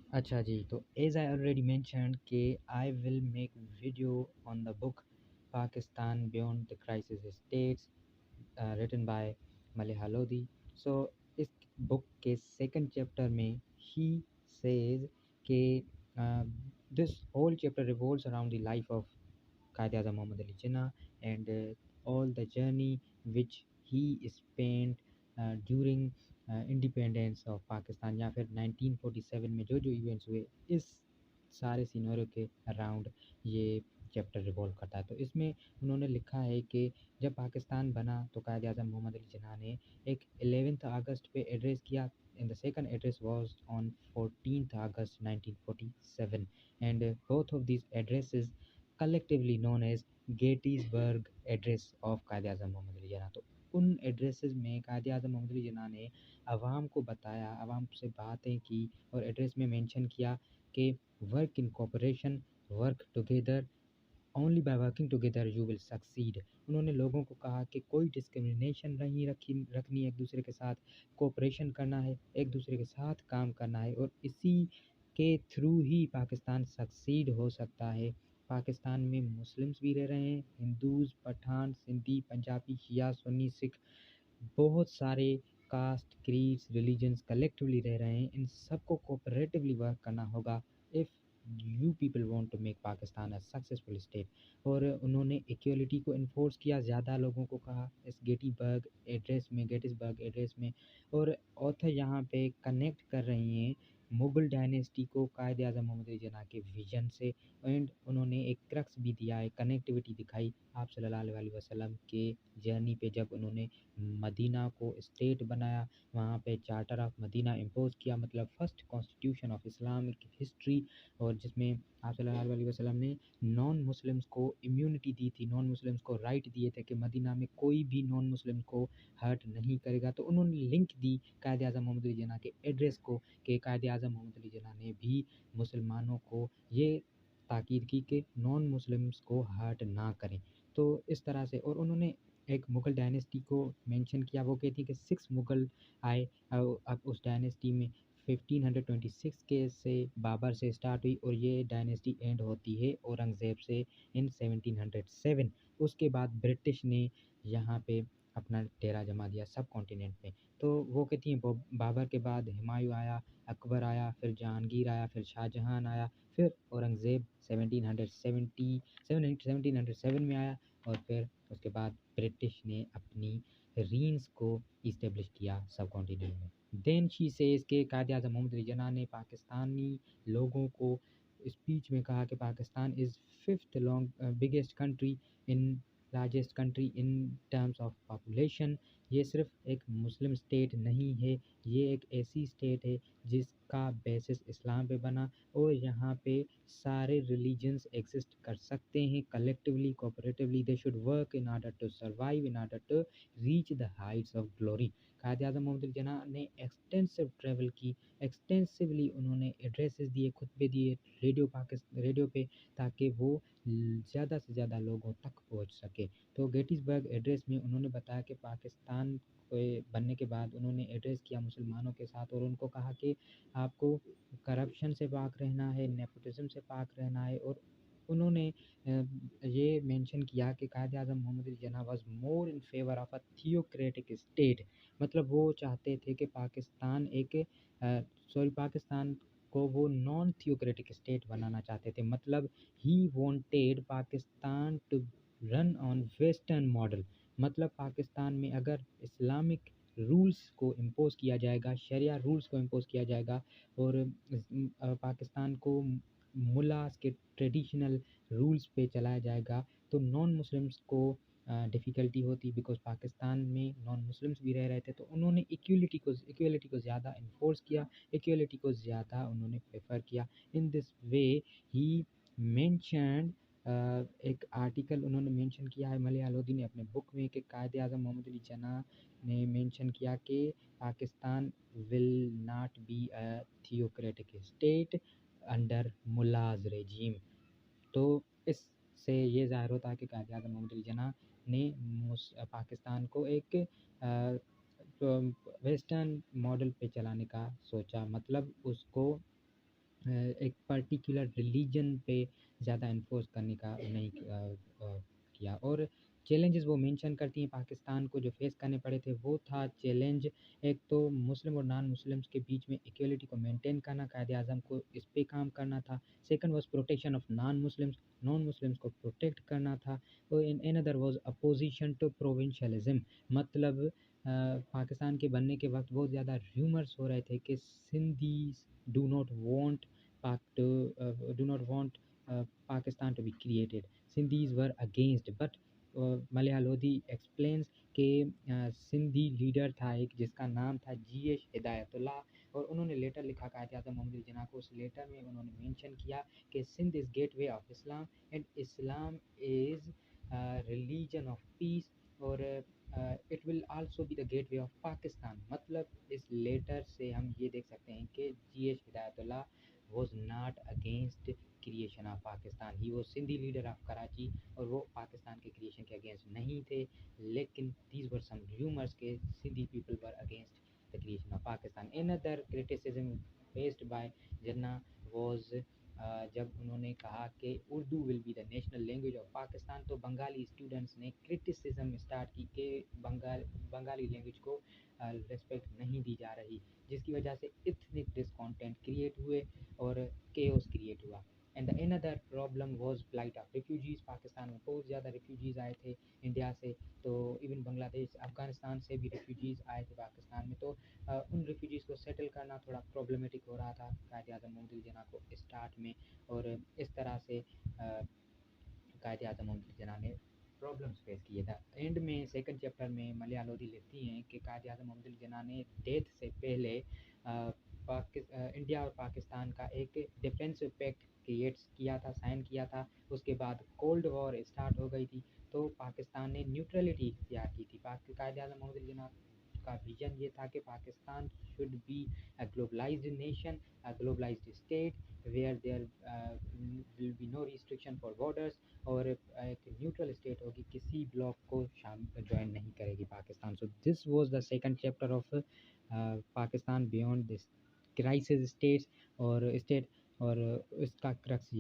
अच्छा जी, तो as I already mentioned कि I will make video on the book Pakistan Beyond the Crisis States written by Maleha Lodhi. So इस book के second chapter में he says कि uh, this whole chapter revolves around the life of Quaid-e-Azam Muhammad Ali Jinnah and all the journey which he spent during independence of Pakistan या फिर 1947 में जो जो events हुए इस सारे सिनेरियो के अराउंड ये चैप्टर रिवॉल्व करता है। तो इसमें उन्होंने लिखा है कि जब पाकिस्तान बना तो कायद आज़म मोहम्मद अली जिन्ना ने एक 11 अगस्त पे एड्रेस किया and the second address was on 14th August 1947 and both of these addresses collectively known as Gettysburg Address of कायद आज़म मोहम्मद अली जिन्ना। तो उन एड्रेसेस में कायद आज़म मोहम्मद अली जिन्ना ने आवाम को बताया, आवाम से बातें की और एड्रेस में मेंशन किया कि work in cooperation, work together, only by working together you will succeed. उन्होंने लोगों को कहा कि कोई डिस्क्रिमिनेशन नहीं रखनी है एक दूसरे के साथ, कोऑपरेशन करना है, एक दूसरे के साथ काम करना है और इसी के थ्रू ही पाकिस्तान सक्सीड हो सकता है। पाकिस्तान में मुस्लिम्स भी रह रहे हैं, हिंदूज़, पठान, सिंधी, पंजाबी, शिया, सुन्नी, सिख, बहुत सारे कास्ट, क्रीड्स, रिलीजन्स कलेक्टिवली रह रहे हैं। इन सबको कोऑपरेटिवली वर्क करना होगा if you people want to make Pakistan a successful state. और उन्होंने इक्वलिटी को इन्फोर्स किया, ज़्यादा लोगों को कहा इस गेटिसबर्ग एड्रेस में। और ऑथर यहाँ पे कनेक्ट कर रही हैं मुग़ल डायनेस्टी को कायद आज़म मोहम्मद अली जिन्ना के विजन से एंड उन्होंने एक क्रक्स भी दिया है, कनेक्टिविटी दिखाई आप सल्लल्लाहु अलैहि वसल्लम के जर्नी पे जब उन्होंने मदीना को स्टेट बनाया, वहाँ पे चार्टर ऑफ मदीना इम्पोज़ किया, मतलब first constitution of Islamic history और जिसमें आप सल्लल्लाहु अलैहि वसल्लम ने नॉन मुस्लिम्स को इम्यूनिटी दी थी, नॉन मुस्लिम्स को राइट दिए थे कि मदीना में कोई भी नॉन मुस्लिम को हर्ट नहीं करेगा। तो उन्होंने लिंक दी कायद आज़म मोहम्मद अली जिन्ना के एड्रेस को कि कायद आज़म मोहम्मद अली जिन्ना ने भी मुसलमानों को ये ताकीद की कि नॉन मुस्लिम्स को हर्ट ना करें। तो इस तरह से और उन्होंने एक मुग़ल डायनेस्टी को मेंशन किया, वो कहती है कि 6 मुग़ल आए अब उस डायनेस्टी में 1526 के से बाबर से स्टार्ट हुई और ये डायनेस्टी एंड होती है औरंगज़ेब से इन 1707। उसके बाद ब्रिटिश ने यहाँ पे अपना डेरा जमा दिया सब कॉन्टिनेंट में। तो वो कहती हैं बाबर के बाद हुमायूँ आया, अकबर आया, फिर जहांगीर आया, फिर शाहजहां आया, फिर औरंगज़ेब 1707 में आया और फिर उसके बाद ब्रिटिश ने अपनी रीन्स को इस्टेब्लिश किया सब कॉन्टिनेंट में। देन शी सेज के कायद आज़म मोहम्मद अली जिन्ना ने पाकिस्तानी लोगों को स्पीच में कहा कि Pakistan is fifth biggest country in largest country in terms of population. ये सिर्फ एक मुस्लिम स्टेट नहीं है, ये एक ऐसी स्टेट है जिसका बेसिस इस्लाम पे बना और यहाँ पे सारे रिलीजन्स एग्जिस्ट कर सकते हैं collectively, cooperatively. They should work in order to survive, in order to reach the heights of glory. Quaid Azam Mohammad Ali Jinnah ने एक्सटेंसिव ट्रैवल की, एक्सटेंसिवली उन्होंने एड्रेसेस दिए, खुतबे दिए रेडियो पे ताकि वो ज़्यादा से ज़्यादा लोगों तक पहुँच सके। तो गेटिसबर्ग एड्रेस में उन्होंने बताया कि पाकिस्तान के बनने के बाद उन्होंने एड्रेस किया मुसलमानों के साथ और उनको कहा कि आपको करप्शन से पाक रहना है, नेपोटिज़्म से पाक रहना है। और उन्होंने ये मेंशन किया कि Quaid Azam Mohammad Ali Jinnah was more in favour of a theocratic state. मतलब वो चाहते थे कि पाकिस्तान को वो नॉन थियोक्रेटिक स्टेट बनाना चाहते थे। मतलब he wanted Pakistan to run on western model. मतलब पाकिस्तान में अगर इस्लामिक रूल्स को इम्पोज़ किया जाएगा, शरिया रूल्स को इम्पोज़ किया जाएगा और पाकिस्तान को मुल्लास के ट्रेडिशनल रूल्स पे चलाया जाएगा तो नॉन मुस्लिम्स को डिफ़िकल्टी होती बिकॉज़ पाकिस्तान में नॉन मुस्लिम्स भी रह रहे थे। तो उन्होंने इक्वलिटी को ज़्यादा इन्फोर्स किया, इक्वलिटी को ज़्यादा उन्होंने प्रेफ़र किया। In this way he mentioned एक आर्टिकल उन्होंने मेंशन किया है मलिहा लोधी ने अपने बुक में कि कायद आज़म मोहम्मद अली जिन्ना ने मेंशन किया कि Pakistan will not be a theocratic state under mullahs regime. तो इससे ये ज़ाहिर होता है कि कायद आज़म मोहम्मद अली जिन्ना ने पाकिस्तान को एक वेस्टर्न मॉडल पे चलाने का सोचा। मतलब उसको एक पर्टिकुलर रिलीजन पे ज़्यादा इन्फोर्स करने का नहीं किया। और चैलेंजेस वो मेंशन करती हैं पाकिस्तान को जो फेस करने पड़े थे, वो था चैलेंज एक तो मुस्लिम और नॉन मुस्लिम्स के बीच में इक्वलिटी को मेंटेन करना, कायदे आज़म को इस पे काम करना था। Second was protection of non Muslims को प्रोटेक्ट करना था। और in another was opposition to provincialism, मतलब पाकिस्तान के बनने के वक्त बहुत ज़्यादा र्यूमर्स हो रहे थे कि Sindhis do not want Pak to do not want Pakistan to be created. Sindhis were against, but Malaya Lodi explains कि सिंधी लीडर था एक जिसका नाम था GH हिदायतुल्लाह, और उन्होंने लेटर लिखा कायद आज़म मोहम्मद जिन्ना को। उस लेटर में उन्होंने मेंशन किया कि Sindh is gateway of Islam and Islam is religion of peace, और it will also be the gateway of Pakistan. मतलब इस लेटर से हम ये देख सकते हैं कि GH Hidayatullah was not against creation of Pakistan. He was Sindhi leader of Karachi और वो पाकिस्तान के क्रिएशन के अगेंस्ट नहीं थे, लेकिन these were some rumors के Sindhi people were against the creation of Pakistan. Another criticism faced by Jinnah was जब उन्होंने कहा कि Urdu will be the national language of Pakistan, तो बंगाली स्टूडेंट्स ने क्रिटिसिज्म स्टार्ट की कि बंगाली लैंग्वेज को रिस्पेक्ट नहीं दी जा रही, जिसकी वजह से इथनिक डिसकॉन्टेंट क्रिएट हुए और केओस क्रिएट हुआ। And the another problem was flight of refugees. Pakistan में बहुत ज़्यादा रिफ्यूजीज़ आए थे इंडिया से, तो इवन बांग्लादेश अफ़गानिस्तान से भी रिफ्यूजीज़ आए थे पाकिस्तान में। तो उन रिफ्यूजीज़ को सेटल करना थोड़ा प्रॉब्लमेटिक हो रहा था कायद आज़म मोहम्मद जिन्ना को स्टार्ट में, और इस तरह से कायद आज़म मोहम्मद जिन्ना ने प्रॉब्लम्स फेस किए था। एंड में सेकंड चैप्टर में मलिया लोधी लिखती हैं कि कायद आज़म मोहम्मद जिन्ना ने डेथ से पहले इंडिया और पाकिस्तान का एक डिफेंस पैक्ट क्रिएट किया था, साइन किया था। उसके बाद कोल्ड वॉर स्टार्ट हो गई थी, तो पाकिस्तान ने न्यूट्रलिटी इख्तियार की थी। कायद आज़म मोहम्मद जिन्ना का विजन ये था कि Pakistan should be a globalised nation, a globalised state where there will be no restriction for borders, और एक न्यूट्रल स्टेट होगी, किसी ब्लॉक को ज्वाइन नहीं करेगी Pakistan. So this was the second chapter of Pakistan beyond this crisis states और state, और इसका क्रक्स